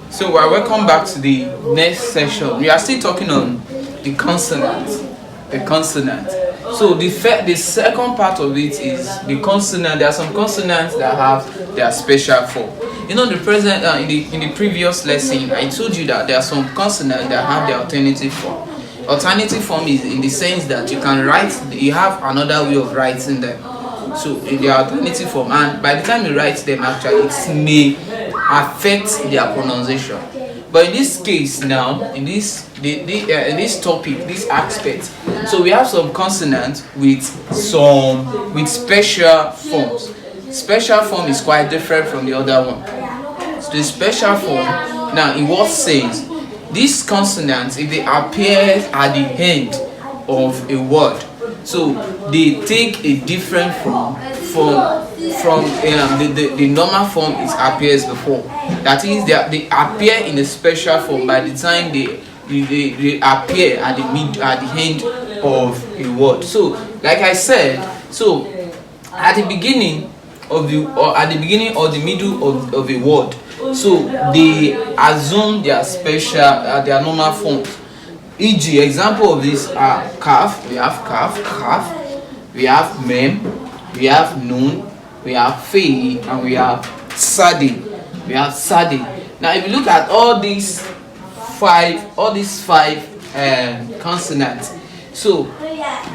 So welcome back to the next session. We are still talking on the consonants. The consonant. So the second part of it is the consonant. There are some consonants that have their special form. You know, in the previous lesson, I told you that there are some consonants that have their alternative form. Alternative form is in the sense that you have another way of writing them. So in the alternative form, and by the time you write them, actually it may affect their pronunciation. But in this case now, in this topic, this aspect, so we have some consonants with special forms. Special form is quite different from the other one. So the special form, now in what sense? These consonants, if they appear at the end of a word, so they take a different form from the normal form it appears before. That is, they appear in a special form by the time they appear at the end of a word. So like I said, so at the beginning or the middle of a word, so they assume their their normal forms. E.g., example of this are calf. We have calf. We have mem. We have noon. We have fei, and we have sadi. Now, if you look at all these five consonants, so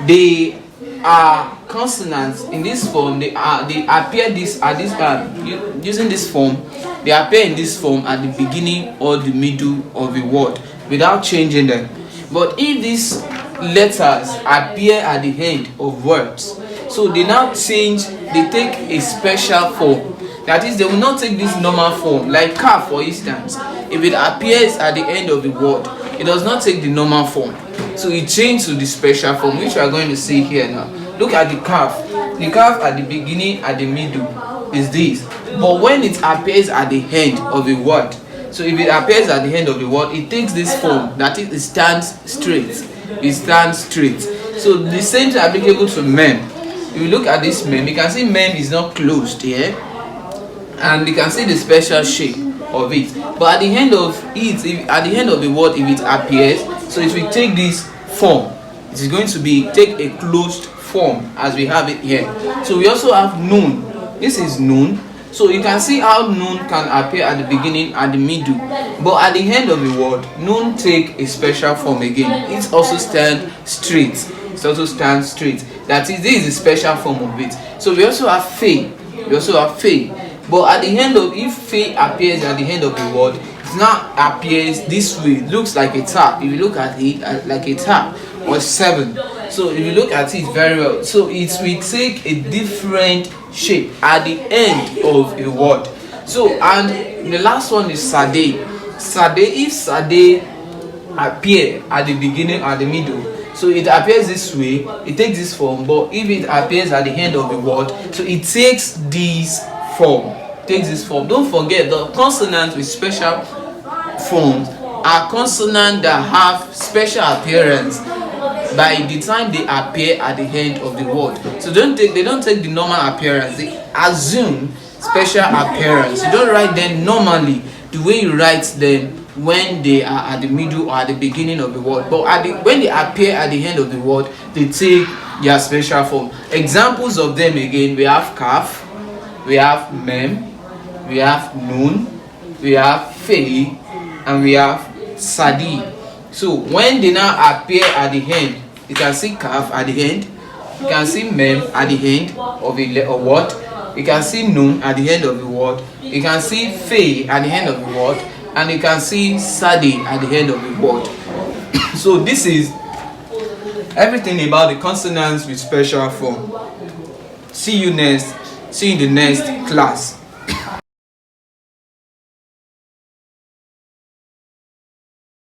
they are consonants in this form. They appear using this form. They appear in this form at the beginning or the middle of a word without changing them. But if these letters appear at the end of words, so they now change, they take a special form. That is, they will not take this normal form. Like calf, for instance, if it appears at the end of the word, it does not take the normal form. So it changes to the special form, which we are going to see here now. Look at the calf. The calf at the beginning, at the middle is this. But when it appears at the end of a word, so if it appears at the end of the word, it takes this form. That is, it stands straight. So the same is applicable to mem. If you look at this mem, you can see mem is not closed here, and you can see the special shape of it. But at the end of it, at the end of the word, if it appears, so it will take this form. It is going to take a closed form as we have it here. So we also have noon. This is noon. So you can see how noon can appear at the beginning, at the middle, but at the end of the word, noon take a special form again. It also stands straight. That is, this is a special form of it. So we also have fei. But at the end of, if fei appears at the end of the word, it now appears this way. It looks like a tap. If you look at it like a tap or 7. So if you look at it very well, so it will take a different shape at the end of a word. So, and the last one is sade. If sade appear at the beginning or the middle, so it appears this way, it takes this form. But if it appears at the end of the word, so it takes this form. Don't forget, the consonants with special forms are consonants that have special appearance by the time they appear at the end of the word. So they don't take the normal appearance. They assume special appearance. You don't write them normally the way you write them when they are at the middle or at the beginning of the word. But when they appear at the end of the word, they take their special form. Examples of them again: we have calf, we have mem, we have noon, we have fei, and we have sadi. So when they now appear at the end, you can see calf at the end, you can see mem at the end of a word, you can see noon at the end of the word, you can see fei at the end of the word, and you can see sadi at the end of the word. So this is everything about the consonants with special form. See you in the next class.